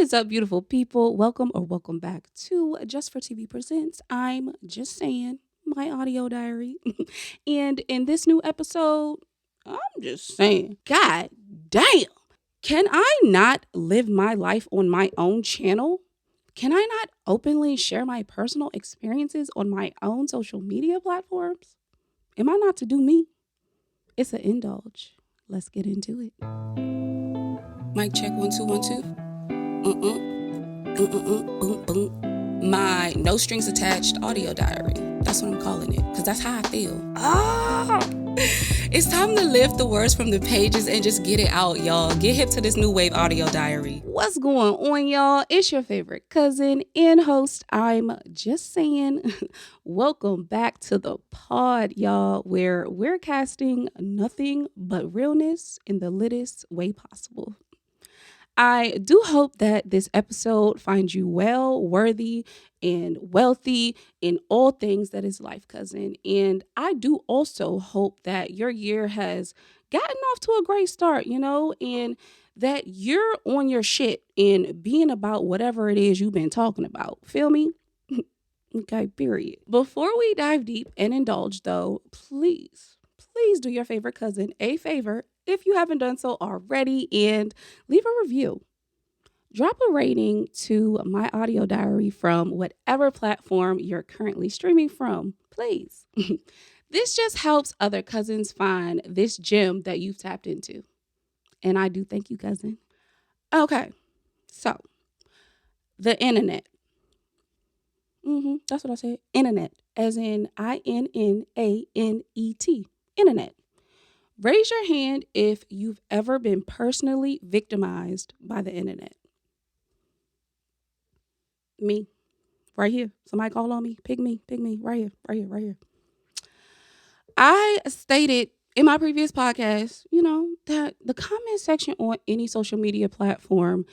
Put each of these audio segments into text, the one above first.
is up, beautiful people? Welcome back to Jess4TV Presents. I'm Jess Sayin, my audio diary. And in this new episode, I'm just saying, God damn, can I not live my life on my own channel? Can I not openly share my personal experiences on my own social media platforms? Am I not to do me? It's an indulge. Let's get into it. Mic check 1 2 1 2. Boom, boom. My no strings attached audio diary. That's what I'm calling it, because that's how I feel. It's time to lift the words from the pages and just get it out, y'all. Get hip to this new wave audio diary. What's going on, y'all? It's your favorite cousin and host. I'm Jess Sayin. Welcome back to the pod, y'all, where we're casting nothing but realness in the littest way possible. I do hope that this episode finds you well, worthy, and wealthy in all things that is life, cousin. And I do also hope that your year has gotten off to a great start, and that you're on your shit and being about whatever it is you've been talking about. Feel me? Okay, period. Before we dive deep and indulge, though, please do your favorite cousin a favor if you haven't done so already and leave a review. Drop a rating to my audio diary from whatever platform you're currently streaming from, please. This just helps other cousins find this gem that you've tapped into. And I do thank you, cousin. Okay, so the internet. That's what I said. Internet, as in INNANET. Internet. Raise your hand if you've ever been personally victimized by the internet. Me, right here. Somebody call on me. Pick me, right here. I stated in my previous podcast, that the comment section on any social media platform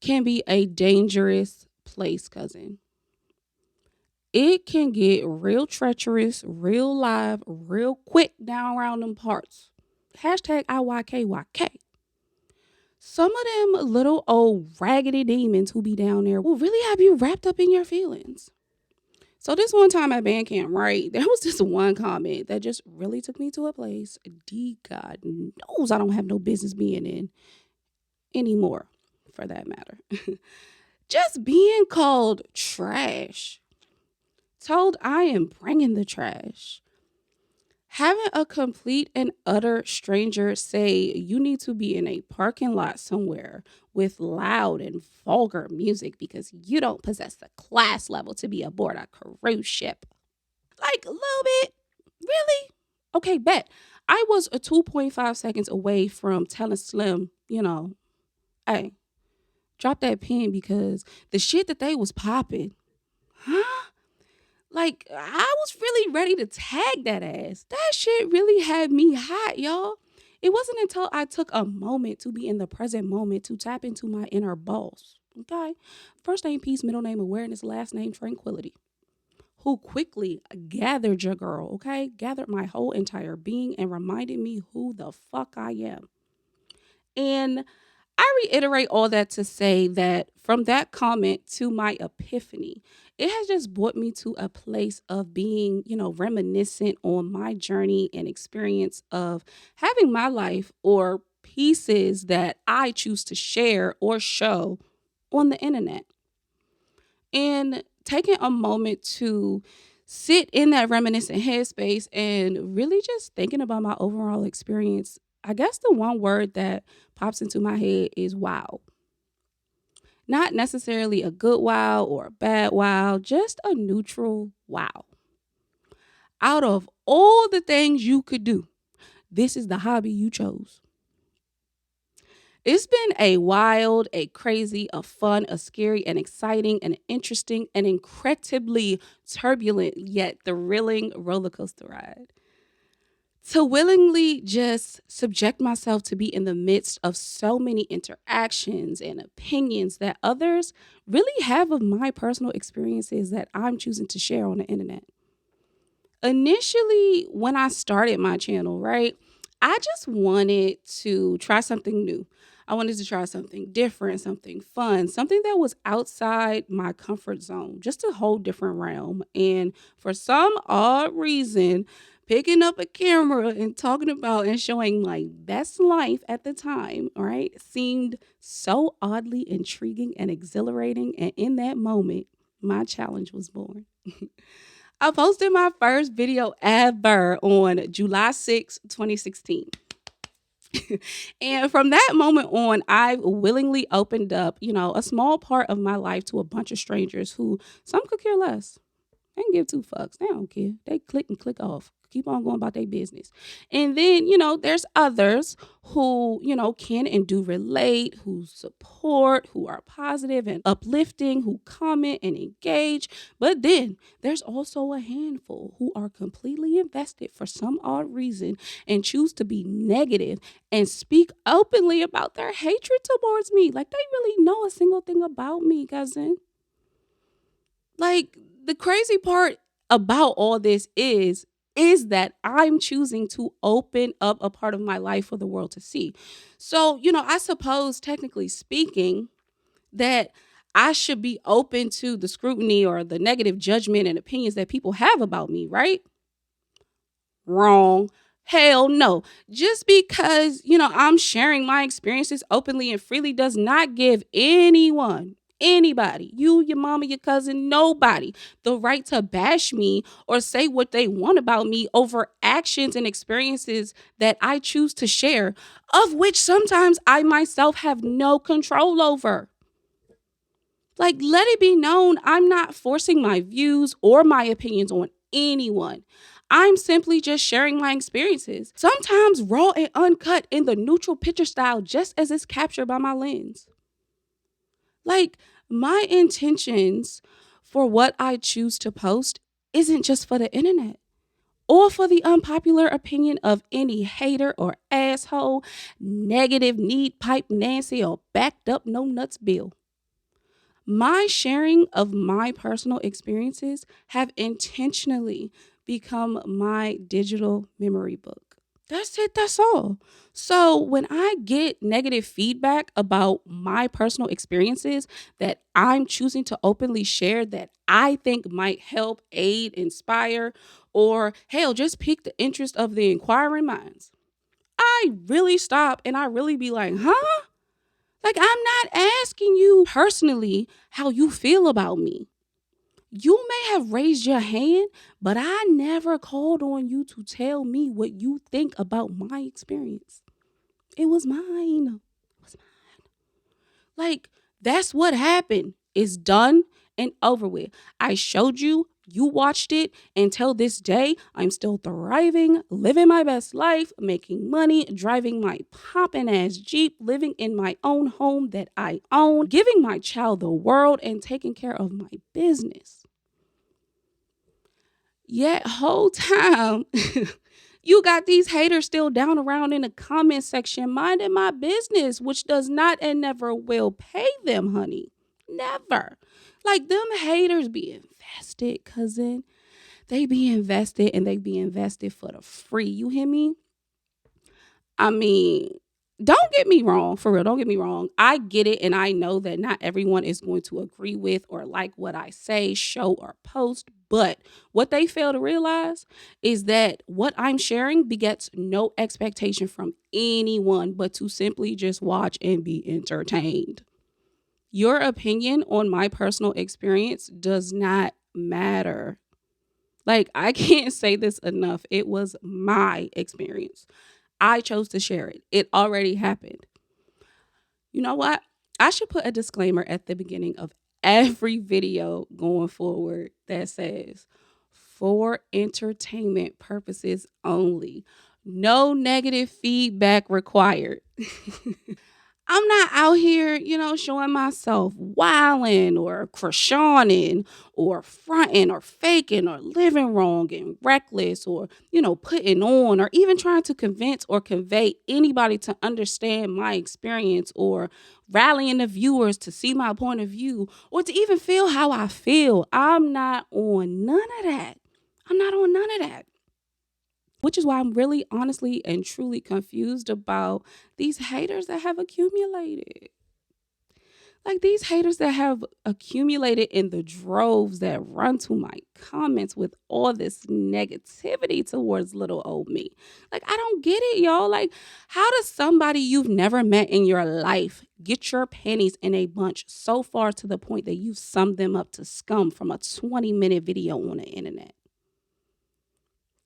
can be a dangerous place, cousin. It can get real treacherous, real live, real quick down around them parts. Hashtag IYKYK. Some of them little old raggedy demons who be down there will really have you wrapped up in your feelings. So this one time at band camp, right, there was this one comment that just really took me to a place God knows I don't have no business being in anymore, for that matter. Just being called trash. Told I am bringing the trash. Having a complete and utter stranger say you need to be in a parking lot somewhere with loud and vulgar music because you don't possess the class level to be aboard a cruise ship. Like a little bit? Really? Okay, bet. I was a 2.5 seconds away from telling Slim, hey, drop that pen because the shit that they was popping, huh? Like, I was really ready to tag that ass. That shit really had me hot, y'all. It wasn't until I took a moment to be in the present moment to tap into my inner boss. Okay? First name peace, middle name awareness, last name tranquility. Who quickly gathered your girl, okay? Gathered my whole entire being and reminded me who the fuck I am. And I reiterate all that to say that from that comment to my epiphany, it has just brought me to a place of being, reminiscent on my journey and experience of having my life or pieces that I choose to share or show on the internet. And taking a moment to sit in that reminiscent headspace and really just thinking about my overall experience, I guess the one word that pops into my head is wow. Not necessarily a good wow or a bad wow, just a neutral wow. Out of all the things you could do, this is the hobby you chose. It's been a wild, a crazy, a fun, a scary, an exciting, an interesting, an incredibly turbulent yet thrilling roller coaster ride. To willingly just subject myself to be in the midst of so many interactions and opinions that others really have of my personal experiences that I'm choosing to share on the internet. Initially, when I started my channel, right, I just wanted to try something new. I wanted to try something different, something fun, something that was outside my comfort zone, just a whole different realm. And for some odd reason, picking up a camera and talking about and showing my best life at the time, all right, seemed so oddly intriguing and exhilarating. And in that moment, my challenge was born. I posted my first video ever on July 6, 2016. And from that moment on, I've willingly opened up, a small part of my life to a bunch of strangers who some could care less. They don't give two fucks. They don't care. They click and click off. Keep on going about their business. And then, there's others who, can and do relate, who support, who are positive and uplifting, who comment and engage. But then there's also a handful who are completely invested for some odd reason and choose to be negative and speak openly about their hatred towards me. Like they really know a single thing about me, cousin. Like the crazy part about all this is that I'm choosing to open up a part of my life for the world to see. So, I suppose technically speaking that I should be open to the scrutiny or the negative judgment and opinions that people have about me, right? Wrong. Hell no. Just because, I'm sharing my experiences openly and freely does not give anybody, you, your mama, your cousin, nobody, the right to bash me or say what they want about me over actions and experiences that I choose to share, of which sometimes I myself have no control over. Like, let it be known, I'm not forcing my views or my opinions on anyone. I'm simply just sharing my experiences, sometimes raw and uncut in the neutral picture style, just as it's captured by my lens. Like, my intentions for what I choose to post isn't just for the internet or for the unpopular opinion of any hater or asshole, negative need pipe Nancy or backed up no nuts Bill. My sharing of my personal experiences have intentionally become my digital memory book. That's it. That's all. So when I get negative feedback about my personal experiences that I'm choosing to openly share that I think might help, aid, inspire, or hell, just pique the interest of the inquiring minds, I really stop and I really be like, huh? Like, I'm not asking you personally how you feel about me. You may have raised your hand, but I never called on you to tell me what you think about my experience. It was mine. It was mine. Like, that's what happened. It's done and over with. I showed you, you watched it, and till this day, I'm still thriving, living my best life, making money, driving my poppin' ass Jeep, living in my own home that I own, giving my child the world, and taking care of my business. Yet, whole time, you got these haters still down around in the comment section, minding my business, which does not and never will pay them, honey. Never. Like, them haters be invested, cousin. They be invested and they be invested for the free. You hear me? I mean, don't get me wrong, for real, don't get me wrong. I get it, and I know that not everyone is going to agree with or like what I say, show, or post. But what they fail to realize is that what I'm sharing begets no expectation from anyone but to simply just watch and be entertained. Your opinion on my personal experience does not matter. Like, I can't say this enough. It was my experience. I chose to share it. It already happened. You know what? I should put a disclaimer at the beginning of every video going forward that says, for entertainment purposes only. No negative feedback required. I'm not out here, showing myself wilding or crashoning or fronting or faking or living wrong and reckless or, putting on or even trying to convince or convey anybody to understand my experience or rallying the viewers to see my point of view or to even feel how I feel. I'm not on none of that. I'm not on none of that. Which is why I'm really honestly and truly confused about these haters that have accumulated. Like these haters that have accumulated in the droves that run to my comments with all this negativity towards little old me. Like, I don't get it, y'all. Like, how does somebody you've never met in your life get your panties in a bunch so far to the point that you've summed them up to scum from a 20-minute video on the internet?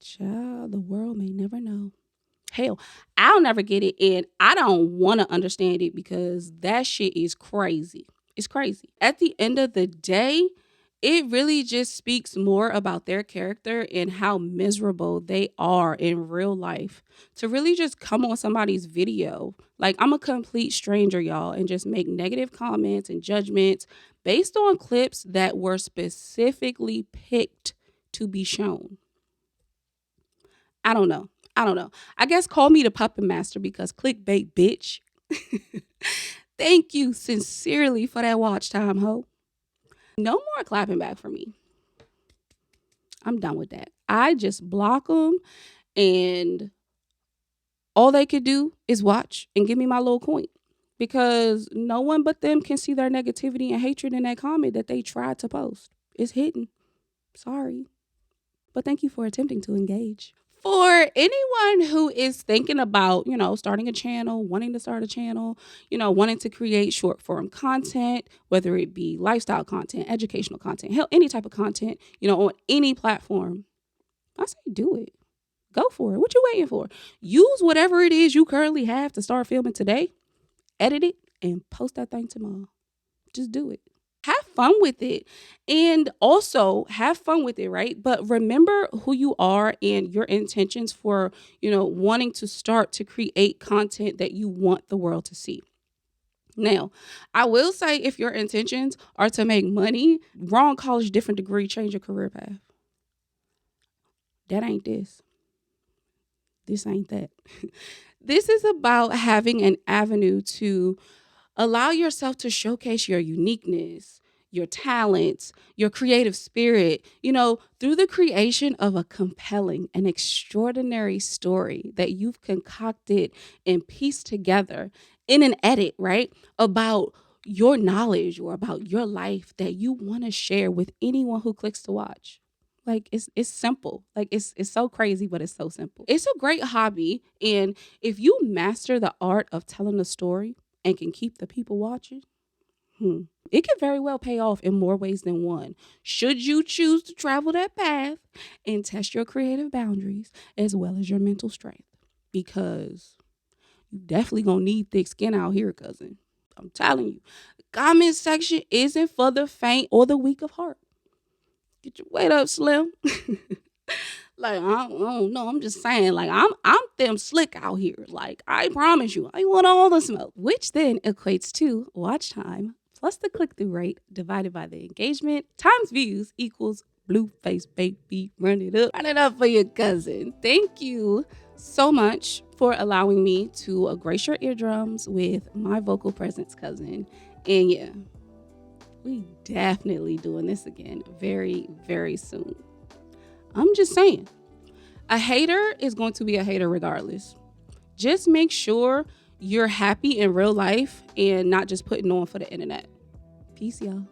Child, the world may never know. Hell, I'll never get it, and I don't want to understand it because that shit is crazy. It's crazy. At the end of the day, it really just speaks more about their character and how miserable they are in real life to really just come on somebody's video. Like, I'm a complete stranger, y'all, and just make negative comments and judgments based on clips that were specifically picked to be shown. I don't know. I guess call me the puppet master because clickbait, bitch. Thank you sincerely for that watch time, ho. No more clapping back for me. I'm done with that. I just block them, and all they could do is watch and give me my little coin because no one but them can see their negativity and hatred in that comment that they tried to post. It's hidden. Sorry. But thank you for attempting to engage. For anyone who is thinking about, starting a channel, wanting to start a channel, wanting to create short form content, whether it be lifestyle content, educational content, hell, any type of content, on any platform, I say do it. Go for it. What you waiting for? Use whatever it is you currently have to start filming today, edit it, and post that thing tomorrow. Just do it. Have fun with it, and also have fun with it, right? But remember who you are and your intentions for, wanting to start to create content that you want the world to see. Now, I will say if your intentions are to make money, wrong college, different degree, change your career path. That ain't this. This ain't that. This is about having an avenue to allow yourself to showcase your uniqueness, your talents, your creative spirit, through the creation of a compelling and extraordinary story that you've concocted and pieced together in an edit, right? About your knowledge or about your life that you want to share with anyone who clicks to watch. Like it's simple. Like it's so crazy, but it's so simple. It's a great hobby. And if you master the art of telling a story and can keep the people watching, it can very well pay off in more ways than one. Should you choose to travel that path and test your creative boundaries as well as your mental strength. Because you definitely gonna need thick skin out here, cousin. I'm telling you. The comment section isn't for the faint or the weak of heart. Get your weight up, Slim. Like, I don't know. I'm just saying, like, I'm them slick out here. Like, I promise you, I want all the smoke. Which then equates to watch time plus the click-through rate divided by the engagement times views equals blue face baby. Run it up. Run it up for your cousin. Thank you so much for allowing me to grace your eardrums with my vocal presence, cousin. And yeah, we definitely doing this again very, very soon. I'm just saying, a hater is going to be a hater regardless. Just make sure you're happy in real life and not just putting on for the internet. Peace, y'all.